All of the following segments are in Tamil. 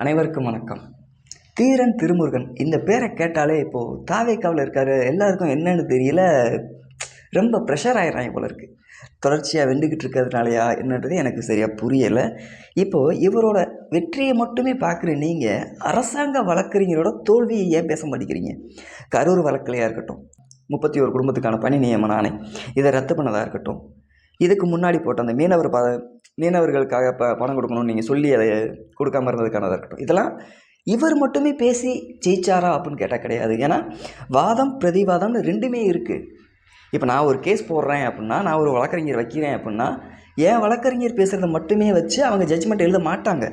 அனைவருக்கும் வணக்கம். தீரன் திருமுருகன் இந்த பேரை கேட்டாலே இப்போது தாவேக்காவில் இருக்கார் எல்லாருக்கும் என்னன்னு தெரியல, ரொம்ப ப்ரெஷர் ஆகிடுறாங்க போல இருக்குது. தொடர்ச்சியாக வெண்டுக்கிட்டு இருக்கிறதுனாலையா என்னன்றது எனக்கு சரியாக புரியலை. இப்போது இவரோட வெற்றியை மட்டுமே பார்க்குற நீங்கள் அரசாங்க வழக்கறிஞரோட தோல்வியை ஏன் பேச மாட்டேங்கிறீங்க? கரூர் வழக்கிலையாக இருக்கட்டும், 31 குடும்பத்துக்கான பணி நியமன ஆணை இதை ரத்து பண்ணதாக இருக்கட்டும், இதுக்கு முன்னாடி போட்ட அந்த மீனவர்களுக்காக பணம் கொடுக்கணும்னு நீங்கள் சொல்லி அதை கொடுக்காம இருந்ததுக்கானதாக இருக்கட்டும், இதெல்லாம் இவர் மட்டுமே பேசி ஜெயிச்சாரா அப்படின்னு கேட்டால் கிடையாது. ஏன்னா வாதம் பிரதிவாதம்னு ரெண்டுமே இருக்குது. இப்போ நான் ஒரு கேஸ் போடுறேன் அப்படின்னா, நான் ஒரு வழக்கறிஞர் வைக்கிறேன் அப்படின்னா, என் வழக்கறிஞர் பேசுகிறத மட்டுமே வச்சு அவங்க ஜட்ஜ்மெண்ட் எழுத மாட்டாங்க.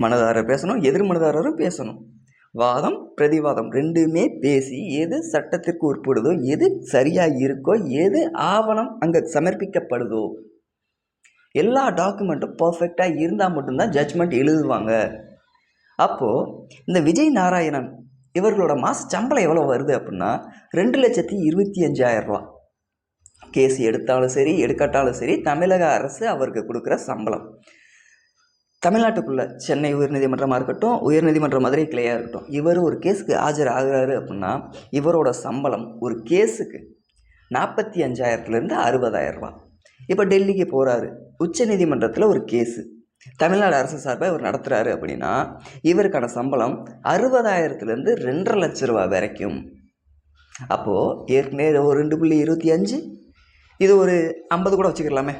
மனுதாரர் பேசணும், எதிர் மனுதாரரும் பேசணும். வாதம் பிரதிவாதம் ரெண்டுமே பேசி எது சட்டத்திற்கு உட்படுதோ, எது சரியாக இருக்கோ, எது ஆவணம் அங்கே சமர்ப்பிக்கப்படுதோ, எல்லா டாக்குமெண்ட்டும் பர்ஃபெக்டாக இருந்தால் மட்டும்தான் ஜட்ஜ்மெண்ட் எழுதுவாங்க. அப்போது இந்த விஜய் நாராயணன் இவர்களோட மாத சம்பளம் எவ்வளோ வருது அப்படின்னா 2,25,000 ரூபா. கேஸ் எடுத்தாலும் சரி எடுக்கட்டாலும் சரி தமிழக அரசு அவருக்கு கொடுக்குற சம்பளம். தமிழ்நாட்டுக்குள்ளே சென்னை உயர்நீதிமன்றமாக இருக்கட்டும், உயர்நீதிமன்ற மதுரை கிளையாக இருக்கட்டும், இவர் ஒரு கேஸுக்கு ஆஜர் ஆகிறாரு அப்படின்னா இவரோட சம்பளம் ஒரு கேஸுக்கு 45,000லேருந்து 60,000 ரூபா. இப்போ டெல்லிக்கு போகிறாரு, உச்சநீதிமன்றத்தில் ஒரு கேஸு தமிழ்நாடு அரசு சார்பாக இவர் நடத்துகிறாரு அப்படின்னா இவருக்கான சம்பளம் 60,000லேருந்து 2.5 லட்ச ரூபா வரைக்கும். அப்போது ஏற்கனவே ஒரு 2.25, இது ஒரு 50 கூட வச்சுக்கலாமே,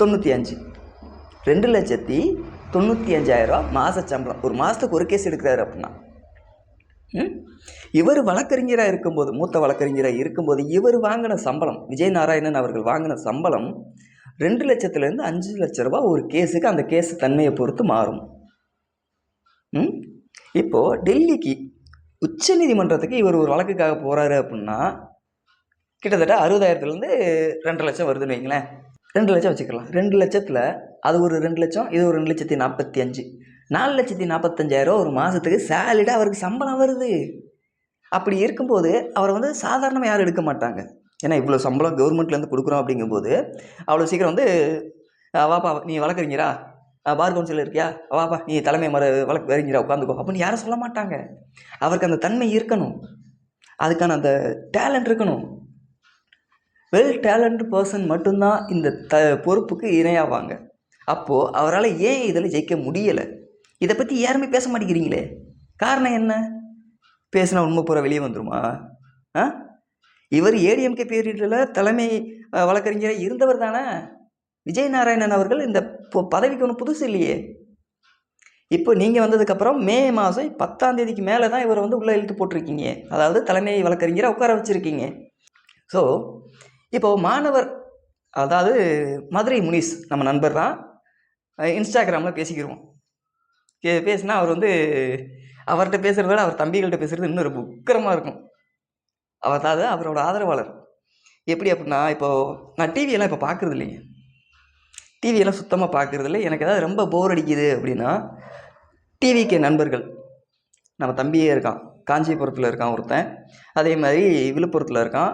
95, 2,95,000 ரூபா மாத சம்பளம். ஒரு மாதத்துக்கு ஒரு கேஸ் எடுக்கிறாரு அப்படின்னா இவர் வழக்கறிஞராக இருக்கும்போது, மூத்த வழக்கறிஞராக இருக்கும்போது இவர் வாங்கின சம்பளம், விஜய் நாராயணன் அவர்கள் வாங்கின சம்பளம் 2 லட்சத்துலேருந்து 5 லட்ச ரூபா ஒரு கேஸுக்கு. அந்த கேஸ் தன்மையை பொறுத்து மாறும். இப்போது டெல்லிக்கு உச்ச நீதிமன்றத்துக்கு இவர் ஒரு வழக்குக்காக போகிறாரு அப்படின்னா கிட்டத்தட்ட 60,000லேருந்து 2.5 லட்சம் வருதுன்னு வைங்களேன். 2 லட்சம் வச்சுக்கலாம். 2 லட்சத்தில் அது ஒரு 2 லட்சம், இது ஒரு 2,45,000, 4,45,000 ஒரு மாதத்துக்கு சேலரிடாக அவருக்கு சம்பளம் வருது. அப்படி இருக்கும்போது அவரை சாதாரணமாக யாரும் எடுக்க மாட்டாங்க. ஏன்னா இவ்வளோ சம்பளம் கவர்மெண்ட்லேருந்து கொடுக்குறோம் அப்படிங்கும்போது அவ்வளோ சீக்கிரம் வாப்பா நீ வழக்கறிஞரா, பார் கவுன்சிலர் இருக்கியா, வாப்பா நீ தலைமை வழக்கறிஞரா உட்காந்துக்கோ அப்படின்னு யாரும் சொல்ல மாட்டாங்க. அவருக்கு அந்த தன்மை இருக்கணும், அதுக்கான அந்த டேலண்ட் இருக்கணும். வெல் டேலண்ட் பர்சன் மட்டும்தான் இந்த பொறுப்புக்கு இணையாவாங்க. அப்போது அவரால் ஏன் இதில் ஜெயிக்க முடியலை? இதை பற்றி யாருமே பேச மாட்டேங்கிறீங்களே. காரணம் என்ன? பேசினா உண்மை பூரா வெளியே வந்துருமா? இவர் ஏடிஎம்கே பீரியடில் தலைமை வழக்கறிஞராக இருந்தவர் தானே. விஜய் நாராயணன் அவர்கள் இந்த பதவிக்கு ஒன்றும் புதுசு இல்லையே. இப்போ நீங்கள் வந்ததுக்கப்புறம் மே மாதம் 10ஆம் தேதிக்கு மேலே தான் இவரை உள்ளே இழுத்து போட்டிருக்கீங்க, அதாவது தலைமை வழக்கறிஞராக உட்கார வச்சுருக்கீங்க. ஸோ இப்போது மாணவர், அதாவது மதுரை முனிஸ் நம்ம நண்பர் தான், இன்ஸ்டாகிராமில் பேசிக்கிடுவோம். பேசினா அவர் அவர்கிட்ட பேசுகிறத விட அவர் தம்பிகள்கிட்ட பேசுகிறது இன்னும் ரொம்ப உக்கிரமாக இருக்கும். அதாவது அவரோட ஆதரவாளர் எப்படி அப்படின்னா, இப்போது நான் டிவியெல்லாம் இப்போ பார்க்குறது இல்லைங்க, டிவியெல்லாம் சுத்தமாக பார்க்குறது இல்லை. எனக்கு ஏதாவது ரொம்ப போர் அடிக்குது அப்படின்னா டிவிக்கு நண்பர்கள், நம்ம தம்பியே இருக்கான், காஞ்சிபுரத்தில் இருக்கான் ஒருத்தன், அதே மாதிரி விழுப்புரத்தில் இருக்கான்,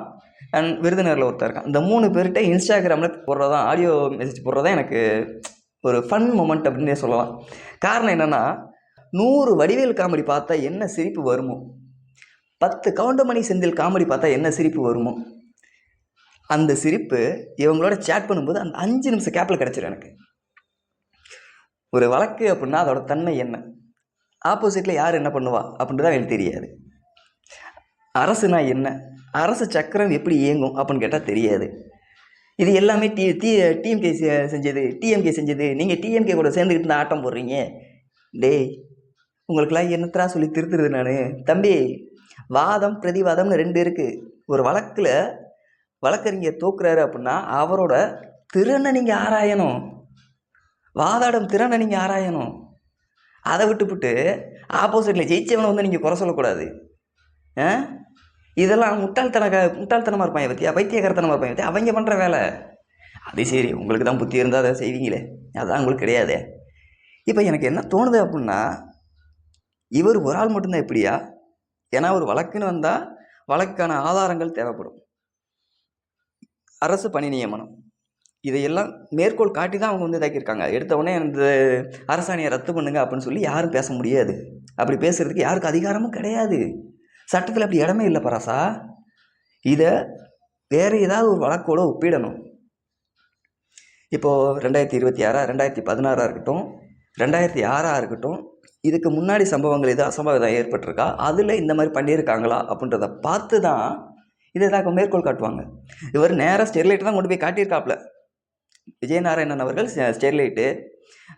அண்ட் விருதுநகரில் ஒருத்தர் இருக்கான். இந்த 3 பேர்கிட்ட இன்ஸ்டாகிராமில் போடுறதான், ஆடியோ மெசேஜ் போடுறதான் எனக்கு ஒரு ஃபன் மொமெண்ட் அப்படின்னே சொல்லலாம். காரணம் என்னென்னா, 100 வடிவேல் காமெடி பார்த்தா என்ன சிரிப்பு வருமோ, 10 கவுண்டமணி செந்தில் காமெடி பார்த்தா என்ன சிரிப்பு வருமோ, அந்த சிரிப்பு இவங்களோட சேட் பண்ணும்போது அந்த 5 நிமிஷம் கேப்பில் கிடச்சிடும் எனக்கு. ஒரு வழக்கு அப்படின்னா அதோட தன்மை என்ன, ஆப்போசிட்டில் யார் என்ன பண்ணுவா அப்படின்றதான் எனக்கு தெரியாது. அரசுனா என்ன, அரசு சக்கரம் எப்படி இயங்கும் அப்படின்னு கேட்டால் தெரியாது. இது எல்லாமே டிஎம்கே செஞ்சது. நீங்கள் டிஎம்கே கூட சேர்ந்துக்கிட்டு இந்த ஆட்டம் போடுறீங்க. டேய், உங்களுக்கெல்லாம் என்னத்தரா சொல்லி திருத்துறது நான்? தம்பி, வாதம் பிரதிவாதம்னு 2 இருக்குது. ஒரு வழக்கில் வழக்கறிஞர் தோக்குறாரு அப்படின்னா அவரோட திறனை நீங்கள் ஆராயணும், வாதாடும் திறனை நீங்கள் ஆராயணும். அதை விட்டுவிட்டு ஆப்போசிட்டில் ஜெயிச்சவனை நீங்கள் குறை சொல்லக்கூடாது. இதெல்லாம் முட்டாள்தனமாக இருப்பாங்க பற்றியா, பைத்தியக்காரத்தனமாக இருப்பாங்க பற்றியா, அவங்க பண்ணுற வேலை. அது சரி, உங்களுக்கு தான் புத்தி இருந்தால் அதை செய்வீங்களே, அதுதான் உங்களுக்கு கிடையாது. இப்போ எனக்கு என்ன தோணுது அப்படின்னா, இவர் ஒரு ஆள் மட்டும்தான் எப்படியா? ஏன்னா ஒரு வழக்குன்னு வந்தால் வழக்குக்கான ஆதாரங்கள் தேவைப்படும். அரசு பணி நியமனம், இதையெல்லாம் மேற்கோள் காட்டி தான் அவங்க வந்து இதாக்கியிருக்காங்க. எடுத்த உடனே இந்த அரசாணையை ரத்து பண்ணுங்க அப்படின்னு சொல்லி யாரும் பேச முடியாது. அப்படி பேசுறதுக்கு யாருக்கு அதிகாரமும் கிடையாது. சட்டத்தில் அப்படி இடமே இல்லை பராசா. இதை வேறு ஏதாவது ஒரு வழக்கோடு ஒப்பிடணும். இப்போது 2026 2016 இருக்கட்டும், 2006 இருக்கட்டும், இதுக்கு முன்னாடி சம்பவங்கள் எது அசம்பாவிதம் ஏற்பட்டிருக்கா, அதில் இந்த மாதிரி பண்ணியிருக்காங்களா அப்படின்றத பார்த்து தான் இதை தான் மேற்கோள் காட்டுவாங்க. இவர் நேராக ஸ்டெர்லைட்டை தான் கொண்டு போய் காட்டியிருக்காப்புல. விஜயநாராயணன் அவர்கள் ஸ்டெர்லைட்டு,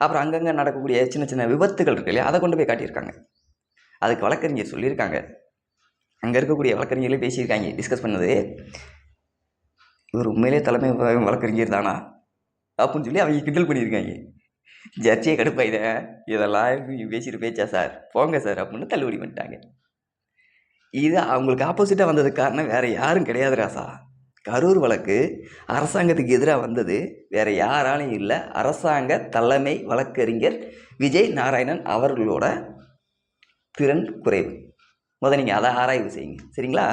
அப்புறம் அங்கங்கே நடக்கக்கூடிய சின்ன சின்ன விபத்துகள் இருக்கு இல்லையா, அதை கொண்டு போய் காட்டியிருக்காங்க. அதுக்கு வழக்கறிஞர் சொல்லியிருக்காங்க, அங்கே இருக்கக்கூடிய வழக்கறிஞர்களே பேசியிருக்காங்க, டிஸ்கஸ் பண்ணது, இவர் உண்மையிலே தலைமை வழக்கறிஞர் தானா அப்படின்னு சொல்லி அவங்க கிண்டல் பண்ணியிருக்காங்க. ஜட்ஜியை கடுப்பாயித, இதெல்லாம் பேசிட்டு பேச்சா சார், போங்க சார் அப்படின்னு தள்ளுபடி பண்ணிட்டாங்க. இது அவங்களுக்கு ஆப்போசிட்டாக வந்ததுக்கு காரணம் வேறு யாரும் கிடையாது ராசா. கரூர் வழக்கு அரசாங்கத்துக்கு எதிராக வந்தது வேறு யாராலையும் இல்லை, அரசாங்க தலைமை வழக்கறிஞர் விஜய் நாராயணன் அவர்களோட திறன் குறைவு. நீங்கள் அதை ஆராய்வு செய்யுங்க, சரிங்களா?